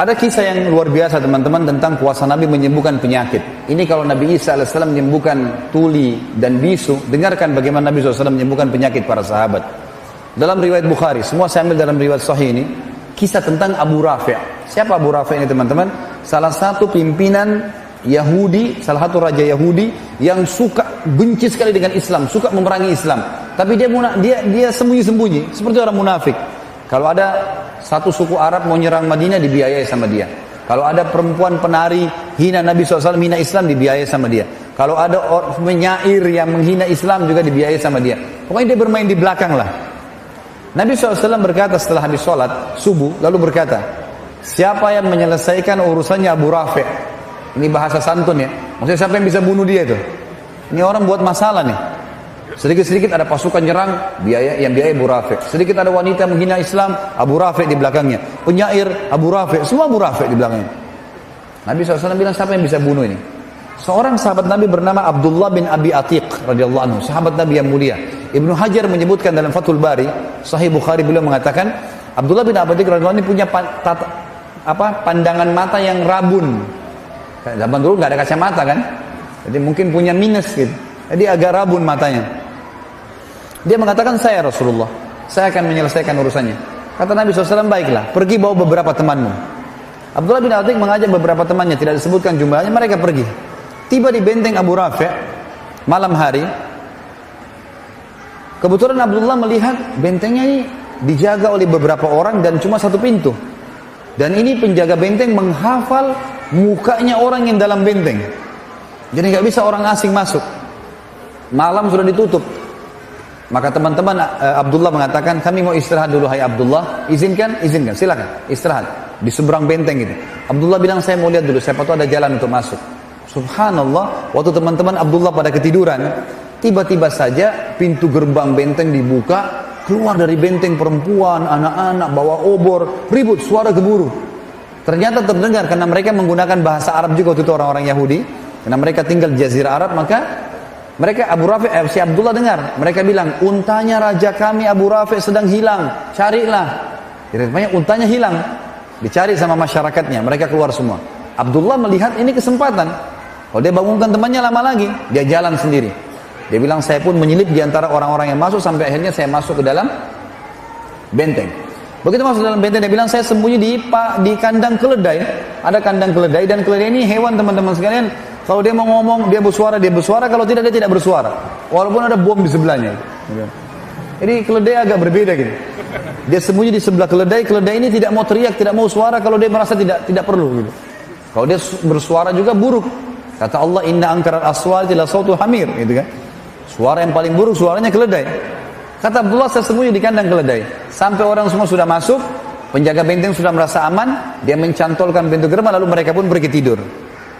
Ada kisah yang luar biasa teman-teman tentang kuasa Nabi menyembuhkan penyakit. Ini kalau Nabi Isa AS menyembuhkan tuli dan bisu, dengarkan bagaimana Nabi SAW menyembuhkan penyakit para sahabat. Dalam riwayat Bukhari, semua saya ambil dalam riwayat Sahih ini, kisah tentang Abu Rafi'. Siapa Abu Rafi' ini teman-teman? Salah satu pimpinan Yahudi, salah satu raja Yahudi yang suka benci sekali dengan Islam, suka memerangi Islam. Tapi dia sembunyi-sembunyi, seperti orang munafik. Kalau ada satu suku Arab mau nyerang Madinah, dibiayai sama dia. Kalau ada perempuan penari hina Nabi SAW, hina Islam, dibiayai sama dia. Kalau ada penyair yang menghina Islam juga dibiayai sama dia. Pokoknya dia bermain di belakang lah. Nabi SAW berkata setelah habis sholat subuh, lalu berkata, siapa yang menyelesaikan urusannya Abu Rafi'? Ini bahasa santun ya. Maksudnya siapa yang bisa bunuh dia itu? Ini orang buat masalah nih. Sedikit-sedikit ada pasukan nyerang, yang biaya Abu Rafi'. Sedikit ada wanita menghina Islam, Abu Rafi' di belakangnya. Penyair, Abu Rafi', semua Abu Rafi' di belakangnya. Nabi SAW bilang, siapa yang bisa bunuh ini? Seorang sahabat Nabi bernama Abdullah bin Abi Atiq radhiyallahu anhu, sahabat Nabi yang mulia. Ibnu Hajar menyebutkan dalam Fathul Bari, Sahih Bukhari, beliau mengatakan, Abdullah bin Abi Atiq radhiyallahu anhu punya pandangan mata yang rabun. Zaman dulu nggak ada kacamata kan, jadi mungkin punya minus gitu. Jadi agak rabun matanya. Dia mengatakan, saya Rasulullah, saya akan menyelesaikan urusannya. Kata Nabi SAW, baiklah, pergi bawa beberapa temanmu. Abdullah bin Atiq mengajak beberapa temannya, tidak disebutkan jumlahnya, mereka pergi. Tiba di benteng Abu Rafi' malam hari. Kebetulan Abdullah melihat bentengnya ini dijaga oleh beberapa orang dan cuma satu pintu. Dan ini penjaga benteng menghafal mukanya orang yang dalam benteng. Jadi nggak bisa orang asing masuk. Malam sudah ditutup. Maka teman-teman Abdullah mengatakan, kami mau istirahat dulu, hai Abdullah. Izinkan? Izinkan, silakan istirahat di seberang benteng itu. Abdullah bilang, saya mau lihat dulu, siapa tahu ada jalan untuk masuk. Subhanallah, waktu teman-teman Abdullah pada ketiduran, tiba-tiba saja pintu gerbang benteng dibuka, keluar dari benteng perempuan, anak-anak bawa obor, ribut, suara gemuruh. Ternyata terdengar karena mereka menggunakan bahasa Arab juga waktu itu orang-orang Yahudi, karena mereka tinggal di Jazirah Arab, maka mereka Abu Rafi' si Abdullah dengar, mereka bilang, untanya raja kami Abu Rafi' sedang hilang, carilah. Jadi rupanya untanya hilang, dicari sama masyarakatnya, mereka keluar semua. Abdullah melihat ini kesempatan. Kalau dia bangunkan temannya lama lagi, dia jalan sendiri. Dia bilang, saya pun menyelip di antara orang-orang yang masuk sampai akhirnya saya masuk ke dalam benteng. Begitu masuk dalam benteng, dia bilang, saya sembunyi di kandang keledai. Ada kandang keledai, dan keledai ini hewan teman-teman sekalian. Kalau dia mau ngomong, dia bersuara. Kalau tidak, dia tidak bersuara. Walaupun ada bom di sebelahnya. Jadi keledai agak berbeda gitu. Dia sembunyi di sebelah keledai. Keledai ini tidak mau teriak, tidak mau suara kalau dia merasa tidak perlu gitu. Kalau dia bersuara juga buruk. Kata Allah, inna angkaral aswati la sautul hamir, gitu kan. Suara yang paling buruk suaranya keledai. Kata Abdullah, saya sembunyi di kandang keledai. Sampai orang semua sudah masuk, penjaga benteng sudah merasa aman, dia mencantolkan pintu gerbang, lalu mereka pun pergi tidur.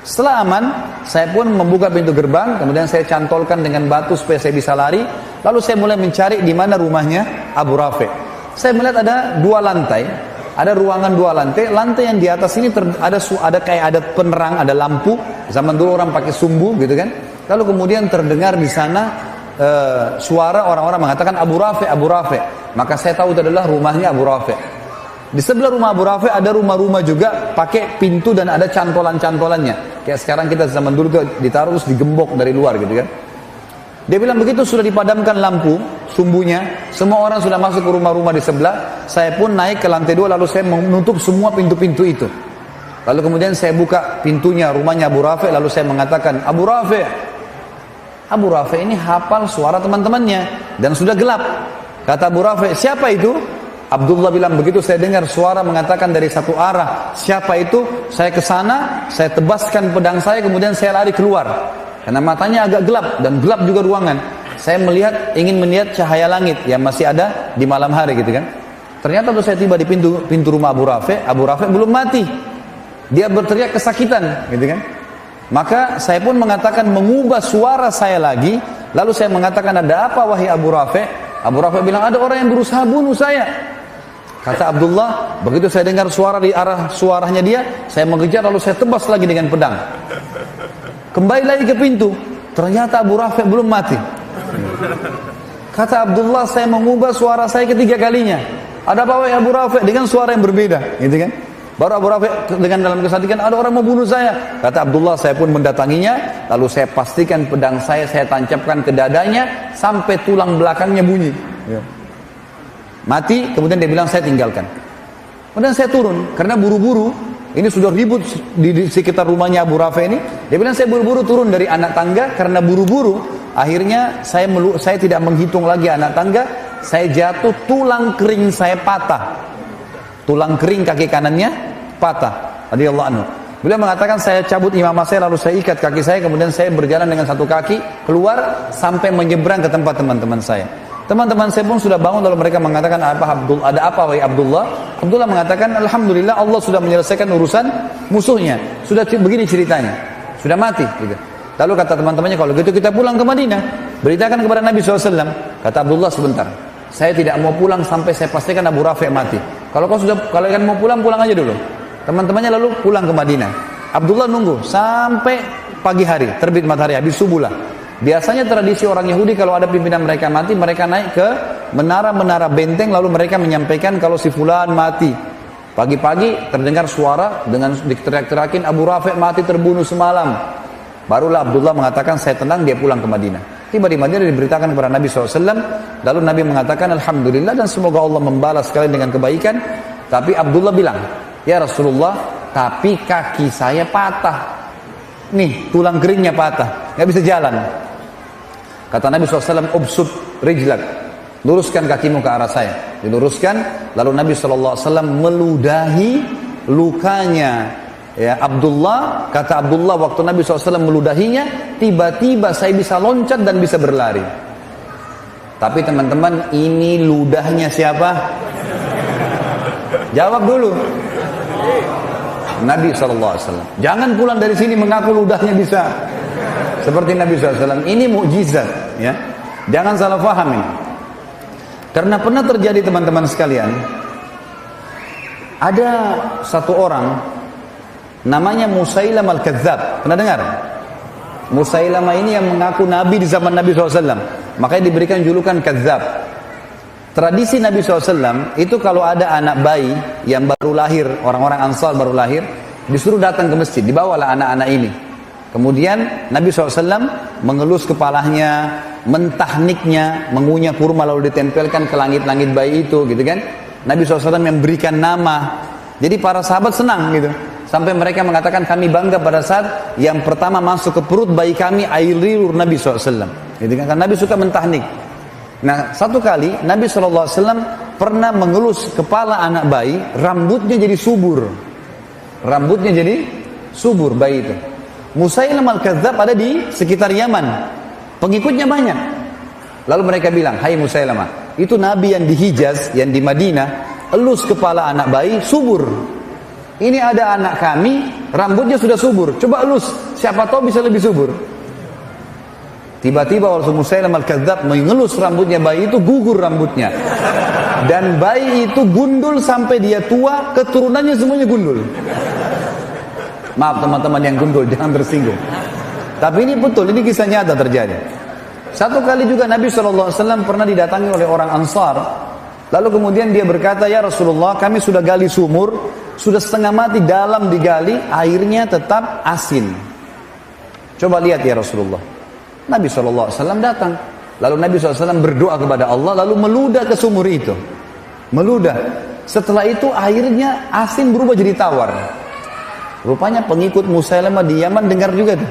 Setelah aman, saya pun membuka pintu gerbang, kemudian saya cantolkan dengan batu supaya saya bisa lari. Lalu saya mulai mencari di mana rumahnya Abu Rafi'. Saya melihat ada 2 lantai, ada ruangan 2 lantai. Lantai yang di atas ini ada kayak ada penerang, ada lampu. Zaman dulu orang pakai sumbu, gitu kan. Lalu kemudian terdengar di sana suara orang-orang mengatakan Abu Rafi', Abu Rafi'. Maka saya tahu itu adalah rumahnya Abu Rafi'. Di sebelah rumah Abu Rafi' ada rumah-rumah juga pakai pintu dan ada cantolan-cantolannya. Kayak sekarang kita zaman dulu tuh ditaruh terus digembok dari luar gitu kan. Dia bilang begitu sudah dipadamkan lampu sumbunya, semua orang sudah masuk ke rumah-rumah di sebelah. Saya pun naik ke lantai 2 lalu saya menutup semua pintu-pintu itu. Lalu kemudian saya buka pintunya rumahnya Abu Rafi', lalu saya mengatakan, Abu Rafi'. Abu Rafi' ini hafal suara teman-temannya dan sudah gelap. Kata Abu Rafi', siapa itu? Abdullah bilang, begitu saya dengar suara mengatakan dari satu arah, siapa itu? Saya ke sana, saya tebaskan pedang saya, kemudian saya lari keluar. Karena matanya agak gelap dan gelap juga ruangan. Saya ingin melihat cahaya langit yang masih ada di malam hari gitu kan. Ternyata tuh saya tiba di pintu rumah Abu Rafi' belum mati. Dia berteriak kesakitan gitu kan. Maka saya pun mengatakan, mengubah suara saya lagi, lalu saya mengatakan, ada apa wahai Abu Rafi'? Abu Rafi' bilang, ada orang yang berusaha bunuh saya. Kata Abdullah, begitu saya dengar suara di arah suaranya dia, saya mengejar lalu saya tebas lagi dengan pedang. Kembali lagi ke pintu, ternyata Abu Rafi' belum mati. Kata Abdullah, saya mengubah suara saya ketiga kalinya. Ada apa wahai Abu Rafi'? Dengan suara yang berbeda, gitu kan? Baru Abu Rafi dengan dalam kesadikan, ada orang mau bunuh saya. Kata Abdullah, saya pun mendatanginya, lalu saya pastikan pedang saya tancapkan ke dadanya sampai tulang belakangnya bunyi. Ya. Mati, kemudian dia bilang saya tinggalkan. Kemudian saya turun, karena buru-buru, ini sudah ribut di sekitar rumahnya Abu Rafi ini. Dia bilang saya buru-buru turun dari anak tangga, karena buru-buru, akhirnya saya tidak menghitung lagi anak tangga, saya jatuh, tulang kering saya patah. Tulang kering kaki kanannya patah, radhiyallahu anhu. Beliau mengatakan saya cabut imamah saya lalu saya ikat kaki saya, kemudian saya berjalan dengan satu kaki keluar sampai menyeberang ke tempat teman-teman saya. Teman-teman saya pun sudah bangun lalu mereka mengatakan ada apa wahai Abdullah? Abdullah mengatakan alhamdulillah Allah sudah menyelesaikan urusan musuhnya. Sudah begini ceritanya. Sudah mati gitu. Lalu kata teman-temannya kalau gitu kita pulang ke Madinah. Beritakan kepada Nabi SAW. Kata Abdullah sebentar. Saya tidak mau pulang sampai saya pastikan Abu Rafi' mati. Kalau kalian mau pulang aja dulu. Teman-temannya lalu pulang ke Madinah. Abdullah nunggu sampai pagi hari, terbit matahari, habis subuh lah. Biasanya tradisi orang Yahudi kalau ada pimpinan mereka mati, mereka naik ke menara-menara benteng lalu mereka menyampaikan kalau si fulan mati. Pagi-pagi terdengar suara dengan diteriak-teriakin Abu Rafi' mati terbunuh semalam. Barulah Abdullah mengatakan saya tenang, dia pulang ke Madinah. Tiba di Madinah diberitakan kepada Nabi SAW. Lalu Nabi mengatakan alhamdulillah dan semoga Allah membalas kalian dengan kebaikan. Tapi Abdullah bilang, ya Rasulullah, tapi kaki saya patah. Nih, tulang keringnya patah, nggak bisa jalan. Kata Nabi SAW, ubsut rijlak, luruskan kakimu ke arah saya. Diluruskan, lalu Nabi SAW meludahi lukanya. Ya, Abdullah, kata Abdullah waktu Nabi SAW meludahinya, tiba-tiba saya bisa loncat dan bisa berlari. Tapi teman-teman, ini ludahnya siapa? Jawab dulu. Nabi SAW. Jangan pulang dari sini mengaku ludahnya bisa. Seperti Nabi SAW. Ini mukjizat, ya. Jangan salah faham ini. Karena pernah terjadi teman-teman sekalian, ada satu orang namanya Musailam al-Kadzab. Pernah dengar? Musailamah ini yang mengaku Nabi di zaman Nabi SAW. Makanya diberikan julukan Kadzab. Tradisi Nabi SAW itu kalau ada anak bayi yang baru lahir, orang-orang Ansar baru lahir, disuruh datang ke masjid, dibawalah anak-anak ini. Kemudian Nabi SAW mengelus kepalanya, mentahniknya, mengunyah kurma lalu ditempelkan ke langit-langit bayi itu, gitu kan? Nabi SAW memberikan nama. Jadi para sahabat senang gitu. Sampai mereka mengatakan kami bangga pada saat yang pertama masuk ke perut bayi kami air liur Nabi SAW. Gitu kan? Karena Nabi suka mentahnik. Nah, satu kali Nabi SAW pernah mengelus kepala anak bayi, rambutnya jadi subur. Rambutnya jadi subur bayi itu. Musailam al-Kadzab ada di sekitar Yaman. Pengikutnya banyak. Lalu mereka bilang, hai Musailamah, itu Nabi yang di Hijaz, yang di Madinah, elus kepala anak bayi, subur. Ini ada anak kami, rambutnya sudah subur. Coba elus, siapa tahu bisa lebih subur. Tiba-tiba waktu Musailam al-Kadzab mengelus rambutnya bayi itu, gugur rambutnya. Dan bayi itu gundul sampai dia tua, keturunannya semuanya gundul. Maaf teman-teman yang gundul, jangan tersinggung. Tapi ini betul, ini kisah nyata terjadi. Satu kali juga Nabi SAW pernah didatangi oleh orang Ansar. Lalu kemudian dia berkata, ya Rasulullah, kami sudah gali sumur, sudah setengah mati dalam digali, airnya tetap asin. Coba lihat ya Rasulullah. Nabi SAW datang. Lalu Nabi SAW berdoa kepada Allah, lalu meludah ke sumur itu. Meludah. Setelah itu airnya asin berubah jadi tawar. Rupanya pengikut Musailamah di Yaman dengar juga tuh.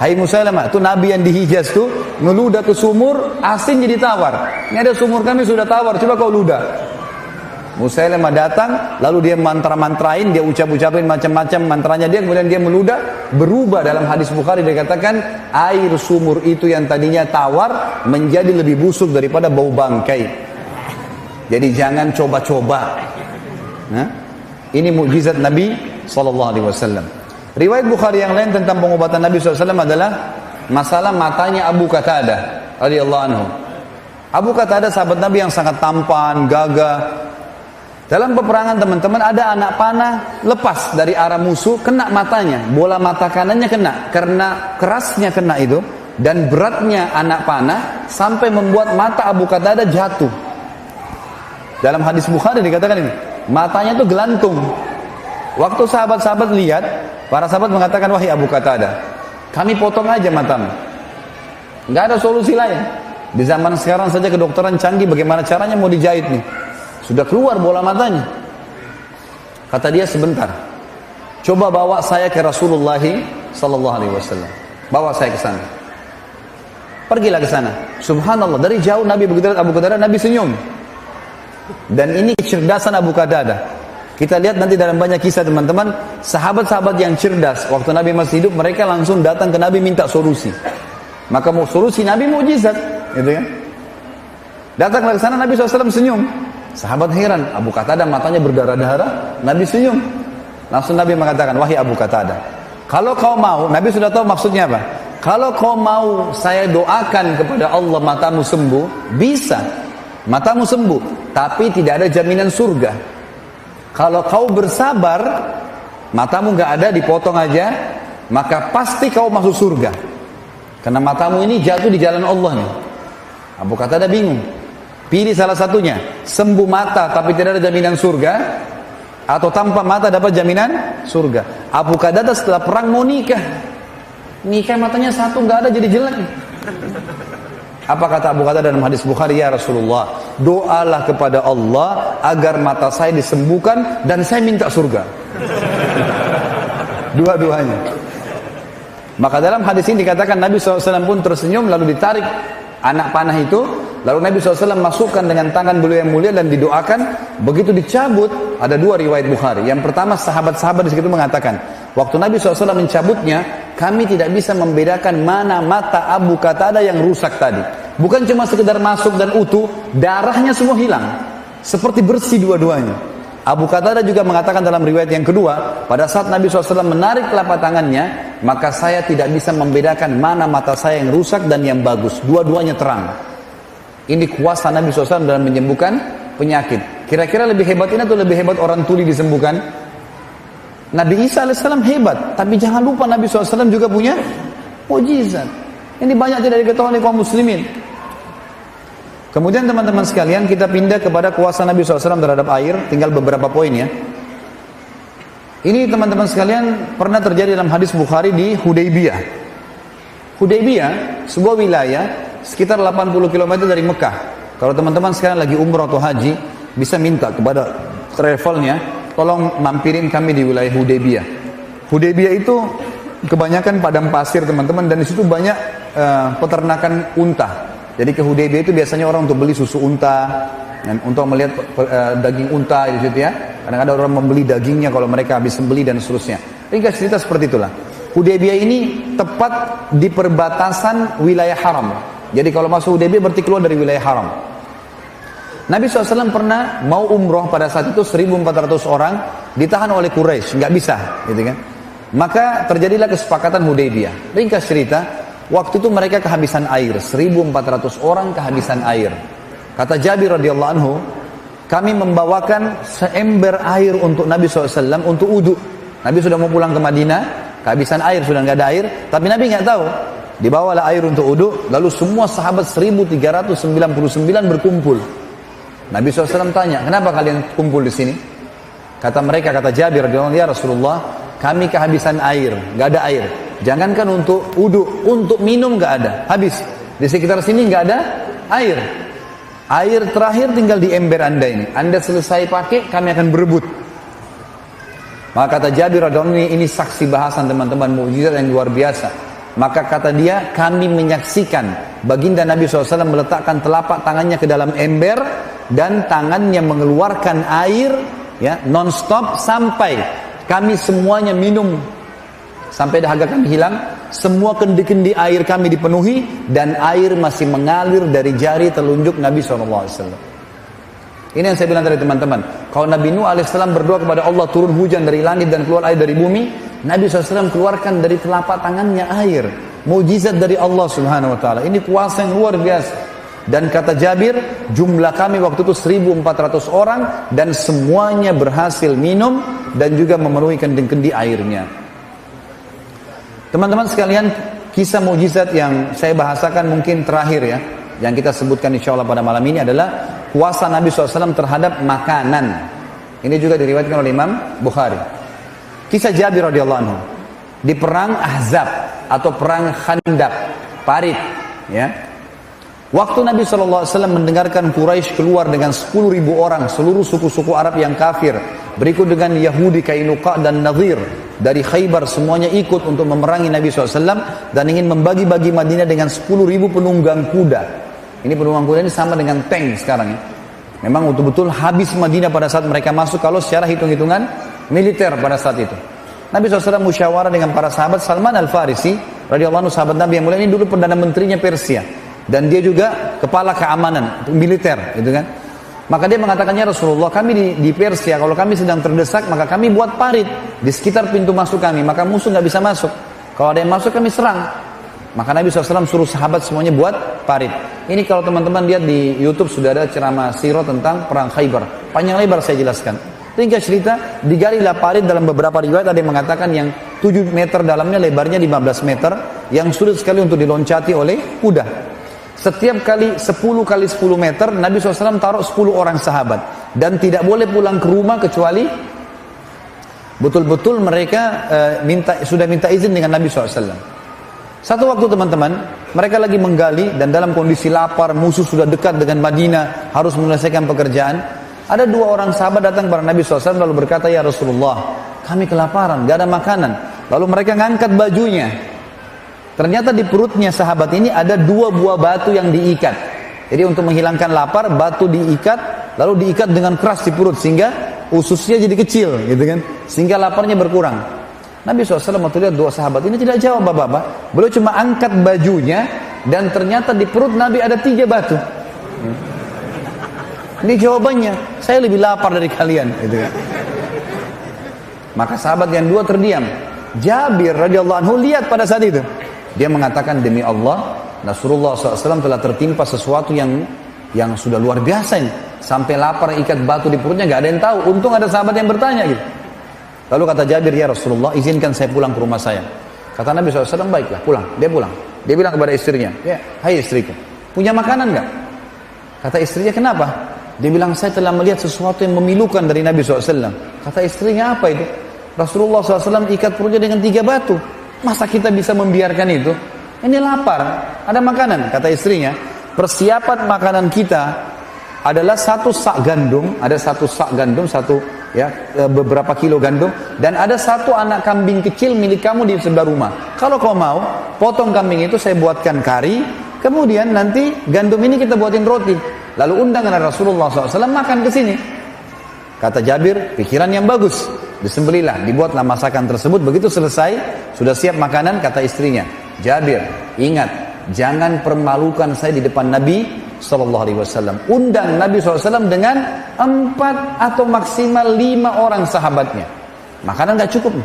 Hai Musailamah, itu Nabi yang di Hijaz tuh ngeludah ke sumur, asin jadi tawar. Ini ada sumur kami sudah tawar, coba kau ludah. Musailamah datang, lalu dia mantra-mantrain, dia ucap-ucapin macam-macam mantranya dia, kemudian dia meludah, berubah. Dalam hadis Bukhari dia katakan, air sumur itu yang tadinya tawar menjadi lebih busuk daripada bau bangkai. Jadi jangan coba-coba. Nah, ini mukjizat Nabi SAW. Riwayat Bukhari yang lain tentang pengobatan Nabi SAW adalah masalah matanya Abu Qatadah radhiyallahu anhu. Abu Qatadah sahabat Nabi yang sangat tampan, gagah. Dalam peperangan teman-teman ada anak panah lepas dari arah musuh, kena matanya, bola mata kanannya kena. Karena kerasnya kena itu dan beratnya anak panah sampai membuat mata Abu Qatadah jatuh. Dalam hadis Bukhari dikatakan ini, matanya itu gelantung. Waktu sahabat-sahabat lihat, para sahabat mengatakan, wahai Abu Qatadah, kami potong aja matamu. Nggak ada solusi lain. Di zaman sekarang saja kedokteran canggih, bagaimana caranya mau dijahit nih? Sudah keluar bola matanya. Kata dia, sebentar. Coba bawa saya ke Rasulullah sallallahu alaihi wasallam. Bawa saya ke sana. Pergilah ke sana. Subhanallah, dari jauh Nabi begitu lihat Abu Qatadah, Nabi senyum. Dan ini kecerdasan Abu Qatadah. Kita lihat nanti dalam banyak kisah teman-teman, sahabat-sahabat yang cerdas, waktu Nabi masih hidup, mereka langsung datang ke Nabi minta solusi. Maka mau solusi Nabi mukjizat, gitu kan? Datanglah ke sana, Nabi SAW senyum. Sahabat heran, Abu Qatadah matanya berdarah-darah, Nabi senyum. Langsung Nabi mengatakan, wahai Abu Qatadah, kalau kau mau, Nabi sudah tahu maksudnya apa. Kalau kau mau saya doakan kepada Allah matamu sembuh, bisa. Matamu sembuh, tapi tidak ada jaminan surga. Kalau kau bersabar, matamu nggak ada, dipotong aja, maka pasti kau masuk surga. Karena matamu ini jatuh di jalan Allah nih. Abu Qatadah bingung. Pilih salah satunya, sembuh mata tapi tidak ada jaminan surga, atau tanpa mata dapat jaminan surga. Abu Qatadah setelah perang mau nikah. Nikah matanya satu nggak ada, jadi jelek. Apa kata Abu Qatadah dalam hadis Bukhari? Ya Rasulullah, doalah kepada Allah agar mata saya disembuhkan dan saya minta surga. Dua-duanya. Maka dalam hadis ini dikatakan Nabi SAW pun tersenyum, lalu ditarik anak panah itu, lalu Nabi SAW masukkan dengan tangan beliau yang mulia dan didoakan. Begitu dicabut, ada dua riwayat Bukhari. Yang pertama, sahabat-sahabat di situ mengatakan, waktu Nabi SAW mencabutnya, kami tidak bisa membedakan mana mata Abu Qatadah yang rusak tadi. Bukan cuma sekedar masuk dan utuh, darahnya semua hilang. Seperti bersih dua-duanya. Abu Qatadah juga mengatakan dalam riwayat yang kedua, pada saat Nabi SAW menarik telapak tangannya, maka saya tidak bisa membedakan mana mata saya yang rusak dan yang bagus. Dua-duanya terang. Ini kuasa Nabi SAW dalam menyembuhkan penyakit. Kira-kira lebih hebat ini atau lebih hebat orang tuli disembuhkan? Nabi Isa AS hebat, tapi jangan lupa Nabi SAW juga punya mukjizat. Ini banyak tidak diketahui oleh kaum muslimin. Kemudian teman-teman sekalian, kita pindah kepada kuasa Nabi SAW terhadap air. Tinggal beberapa poin ya. Ini teman-teman sekalian pernah terjadi dalam hadis Bukhari di Hudaybiyah. Hudaybiyah, sebuah wilayah sekitar 80 km dari Mekah. Kalau teman-teman sekarang lagi umrah atau haji, bisa minta kepada travelnya, tolong mampirin kami di wilayah Hudaybiyah. Hudaybiyah itu kebanyakan padang pasir teman-teman, dan di situ banyak peternakan unta. Jadi ke Hudaybiyah itu biasanya orang untuk beli susu unta, dan untuk melihat daging unta di situ ya. Kadang-kadang orang membeli dagingnya kalau mereka habis sembelih dan seterusnya. Ringkas cerita seperti itulah. Hudaybiyah ini tepat di perbatasan wilayah haram. Jadi kalau masuk Hudaybiyah berarti keluar dari wilayah haram. Nabi SAW pernah mau umroh pada saat itu 1.400 orang ditahan oleh Quraisy, nggak bisa, gitu kan? Maka terjadilah kesepakatan Hudaybiyah. Ringkas cerita, waktu itu mereka kehabisan air, 1.400 orang kehabisan air. Kata Jabir radhiyallahu anhu, kami membawakan seember air untuk Nabi SAW untuk wudu. Nabi sudah mau pulang ke Madinah, kehabisan air, sudah nggak ada air, tapi Nabi nggak tahu. Dibawalah air untuk wudu, lalu semua sahabat 1.399 berkumpul. Nabi SAW tanya, kenapa kalian kumpul di sini? Kata mereka, kata Jabir radhiyallahu anhu, ya Rasulullah, kami kehabisan air, nggak ada air. Jangankan untuk wudu, untuk minum nggak ada, habis. Di sekitar sini nggak ada air. Air terakhir tinggal di ember Anda ini. Anda selesai pakai, kami akan berebut. Maka kata Jabir radhiyallahu anhu, ini saksi bahasan teman-teman, mukjizat yang luar biasa. Maka kata dia, kami menyaksikan baginda Nabi SAW meletakkan telapak tangannya ke dalam ember dan tangannya mengeluarkan air ya non-stop sampai kami semuanya minum, sampai dahaga kami hilang, semua kendi-kendi air kami dipenuhi dan air masih mengalir dari jari telunjuk Nabi SAW. Ini yang saya bilang tadi teman-teman, kalau Nabi Nuh AS berdoa kepada Allah turun hujan dari langit dan keluar air dari bumi, Nabi SAW keluarkan dari telapak tangannya air. Mukjizat dari Allah Subhanahu Wa Taala. Ini kuasa yang luar biasa. Dan kata Jabir, jumlah kami waktu itu 1.400 orang dan semuanya berhasil minum dan juga memenuhi kendi-kendi airnya. Teman-teman sekalian, kisah mukjizat yang saya bahasakan mungkin terakhir ya, yang kita sebutkan insya Allah pada malam ini adalah kuasa Nabi SAW terhadap makanan. Ini juga diriwayatkan oleh Imam Bukhari. Kisah Jabir radhiyallahu anhu di perang Ahzab atau perang Khandaq, Parit, ya. Waktu Nabi SAW mendengarkan Quraisy keluar dengan 10.000 orang, seluruh suku-suku Arab yang kafir, berikut dengan Yahudi, Kainuqa dan Nadhir dari Khaybar, semuanya ikut untuk memerangi Nabi SAW dan ingin membagi-bagi Madinah dengan 10.000 penunggang kuda. Ini penunggang kuda ini sama dengan tank sekarang ya. Memang betul-betul habis Madinah pada saat mereka masuk kalau secara hitung-hitungan militer pada saat itu. Nabi SAW musyawarah dengan para sahabat. Salman Al-Farisi radhiyallahu anhu, sahabat Nabi yang mulia ini dulu perdana menterinya Persia. Dan dia juga kepala keamanan militer, gitu kan. Maka dia mengatakannya, Rasulullah, kami di Persia, kalau kami sedang terdesak, maka kami buat parit di sekitar pintu masuk kami, maka musuh nggak bisa masuk. Kalau ada yang masuk, kami serang. Maka Nabi SAW suruh sahabat semuanya buat parit. Ini kalau teman-teman lihat di YouTube sudah ada ceramah sirah tentang perang Khaybar. Panjang lebar saya jelaskan. Ringkas cerita, digalilah parit dalam beberapa riwayat ada yang mengatakan yang 7 meter dalamnya, lebarnya 15 meter, yang sulit sekali untuk diloncati oleh kuda. Setiap kali 10 kali 10 meter, Nabi SAW taruh 10 orang sahabat. Dan tidak boleh pulang ke rumah kecuali betul-betul mereka sudah minta izin dengan Nabi SAW. Satu waktu teman-teman, mereka lagi menggali dan dalam kondisi lapar, musuh sudah dekat dengan Madinah, harus menyelesaikan pekerjaan. Ada 2 orang sahabat datang kepada Nabi SAW lalu berkata, ya Rasulullah, kami kelaparan, gak ada makanan. Lalu mereka ngangkat bajunya. Ternyata di perutnya sahabat ini ada 2 buah batu yang diikat. Jadi untuk menghilangkan lapar, batu diikat, lalu diikat dengan keras di perut sehingga ususnya jadi kecil, gitu kan? Sehingga laparnya berkurang. Nabi SAW waktu lihat 2 sahabat ini tidak jawab bapak-bapak. Beliau cuma angkat bajunya dan ternyata di perut Nabi ada 3 batu. Ini jawabannya, saya lebih lapar dari kalian, gitu kan? Maka sahabat yang 2 terdiam. Jabir radhiyallahu anhu lihat pada saat itu. Dia mengatakan, demi Allah, Rasulullah SAW telah tertimpa sesuatu yang sudah luar biasa ini. Sampai lapar ikat batu di perutnya, gak ada yang tahu. Untung ada sahabat yang bertanya gitu. Lalu kata Jabir, ya Rasulullah, izinkan saya pulang ke rumah saya. Kata Nabi SAW, baiklah, pulang. Dia pulang. Dia bilang kepada istrinya, ya, hai istriku, punya makanan gak? Kata istrinya, kenapa? Dia bilang, saya telah melihat sesuatu yang memilukan dari Nabi SAW. Kata istrinya, apa itu? Rasulullah SAW ikat perutnya dengan 3 batu. Masa kita bisa membiarkan itu? Ini lapar, ada makanan. Kata istrinya, persiapan makanan kita adalah 1 sak gandum, ada 1 sak gandum, beberapa kilo gandum, dan ada 1 anak kambing kecil milik kamu di sebelah rumah. Kalau kau mau, potong kambing itu saya buatkan kari, kemudian nanti gandum ini kita buatin roti. Lalu undang Rasulullah SAW makan ke sini. Kata Jabir, pikiran yang bagus. Disembelilah, dibuatlah masakan tersebut. Begitu selesai, sudah siap makanan, kata istrinya, Jabir, ingat, jangan permalukan saya di depan Nabi SAW. Undang Nabi SAW dengan 4 atau maksimal 5 orang sahabatnya. Makanan gak cukup.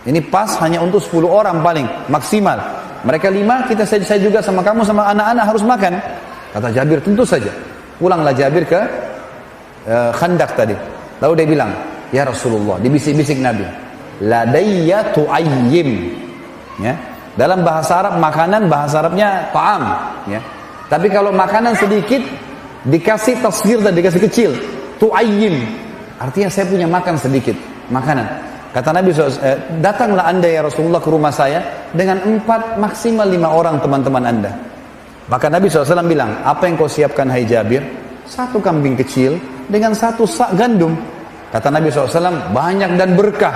Ini pas hanya untuk 10 orang paling maksimal. Mereka 5, saya juga sama kamu sama anak-anak harus makan. Kata Jabir, tentu saja. Pulanglah Jabir ke Khandaq tadi. Lalu dia bilang, ya Rasulullah, dibisik-bisik Nabi, ladayya tu'ayyim, ya. Dalam bahasa Arab, makanan bahasa Arabnya ta'am, ya. Tapi kalau makanan sedikit dikasih tasghir dan dikasih kecil, tu'ayyim, artinya saya punya makan sedikit makanan. Kata Nabi SAW, datanglah anda ya Rasulullah ke rumah saya dengan 4 maksimal 5 orang teman-teman anda. Maka Nabi SAW bilang, apa yang kau siapkan hai Jabir? 1 kambing kecil dengan 1 sak gandum. Kata Nabi SAW, banyak dan berkah.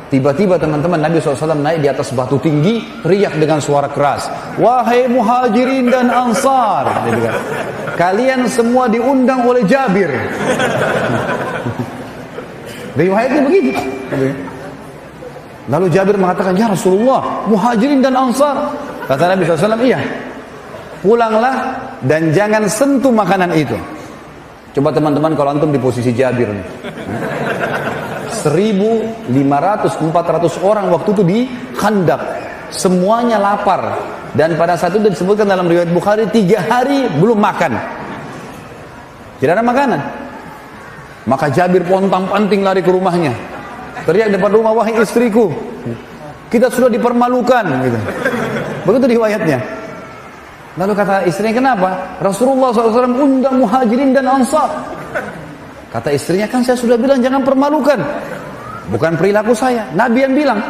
Tiba-tiba teman-teman, Nabi SAW naik di atas batu tinggi, teriak dengan suara keras, wahai muhajirin dan ansar, kalian semua diundang oleh Jabir. Riwayatnya begitu. Lalu Jabir mengatakan, ya Rasulullah, muhajirin dan ansar. Kata Nabi SAW, iya, pulanglah dan jangan sentuh makanan itu. Coba teman-teman kalau antum di posisi Jabir nih. 1.500, 400 orang waktu itu di Khandaq. Semuanya lapar. Dan pada saat itu disebutkan dalam riwayat Bukhari, 3 hari belum makan. Tidak ada makanan. Maka Jabir pontang-panting lari ke rumahnya. Teriak depan rumah, wahai istriku, kita sudah dipermalukan. Gitu. Begitu riwayatnya. Lalu kata istrinya, kenapa? Rasulullah SAW undang muhajirin dan ansar. Kata istrinya, kan saya sudah bilang jangan permalukan. Bukan perilaku saya, Nabi yang bilang.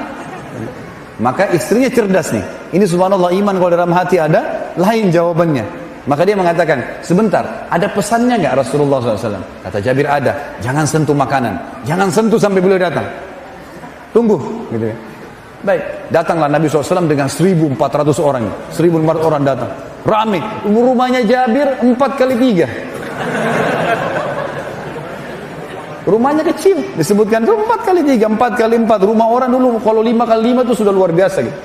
Maka istrinya cerdas nih. Ini subhanallah, iman kalau dalam hati ada, lain jawabannya. Maka dia mengatakan, sebentar, ada pesannya nggak Rasulullah SAW? Kata Jabir, ada. Jangan sentuh makanan, jangan sentuh sampai beliau datang. Tunggu, gitu ya. Baik, datanglah Nabi SAW dengan 1.400 orang. 1.400 orang datang. Rame, rumahnya Jabir 4 kali 3. Rumahnya kecil, disebutkan itu 4 kali 3, 4 kali 4. Rumah orang dulu kalau 5 kali 5 itu sudah luar biasa gitu.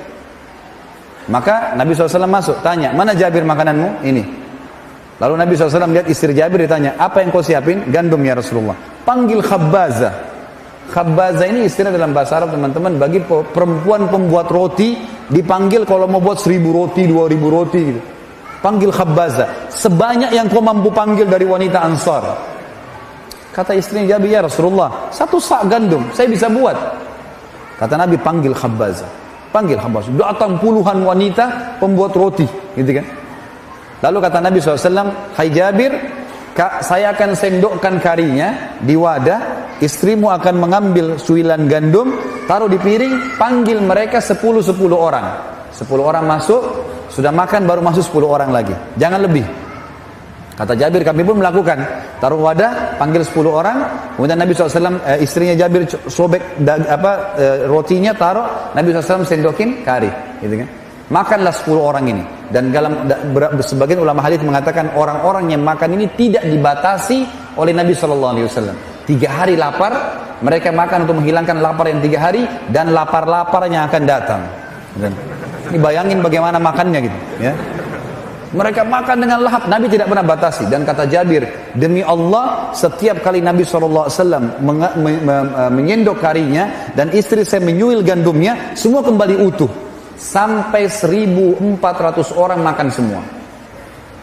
Maka Nabi SAW masuk, tanya, mana Jabir makananmu? Ini. Lalu Nabi SAW lihat istri Jabir, ditanya, apa yang kau siapin? Gandum ya Rasulullah. Panggil Khabbaza. Khabbaza ini istilah dalam bahasa Arab teman-teman, bagi perempuan pembuat roti, dipanggil kalau mau buat 1.000 roti, 2.000 roti gitu. Panggil Khabbaza. Sebanyak yang kau mampu panggil dari wanita Ansar. Kata istrinya Jabir, ya Rasulullah, 1 sak gandum, saya bisa buat. Kata Nabi, panggil Khabbaza. Panggil Khabbaza. Datang puluhan wanita pembuat roti, gitu kan. Lalu kata Nabi SAW, hai Jabir, saya akan sendokkan karinya di wadah, istrimu akan mengambil suilan gandum, taruh di piring, panggil mereka 10 orang. 10 orang masuk, sudah makan baru masuk 10 orang lagi. Jangan lebih. Kata Jabir, kami pun melakukan. Taruh wadah, panggil 10 orang. Kemudian Nabi SAW, istrinya Jabir sobek rotinya, taruh. Nabi SAW sendokin kari. Gitu kan. Makanlah 10 orang ini. Dan dalam sebagian ulama hadis mengatakan orang-orang yang makan ini tidak dibatasi oleh Nabi SAW. 3 hari lapar, mereka makan untuk menghilangkan lapar yang 3 hari. Dan lapar-lapar yang akan datang. Dan ini bayangin bagaimana makannya gitu. Ya. Mereka makan dengan lahap, Nabi tidak pernah batasi. Dan kata Jabir, demi Allah, setiap kali Nabi SAW menyendok karinya dan istri saya menyuil gandumnya, semua kembali utuh. Sampai 1.400 orang makan semua.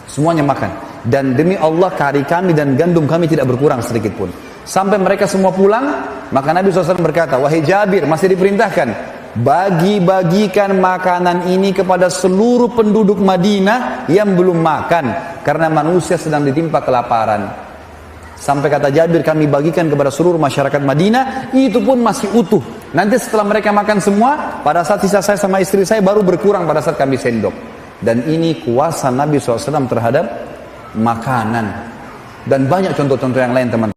Semuanya makan. Dan demi Allah, kari kami dan gandum kami tidak berkurang sedikit pun. Sampai mereka semua pulang, maka Nabi SAW berkata, wahai Jabir, masih diperintahkan, bagi-bagikan makanan ini kepada seluruh penduduk Madinah yang belum makan, karena manusia sedang ditimpa kelaparan. Sampai kata Jabir, kami bagikan kepada seluruh masyarakat Madinah, itu pun masih utuh. Nanti setelah mereka makan semua, pada saat sisa saya sama istri saya baru berkurang pada saat kami sendok. Dan ini kuasa Nabi SAW terhadap makanan. Dan banyak contoh-contoh yang lain teman-teman.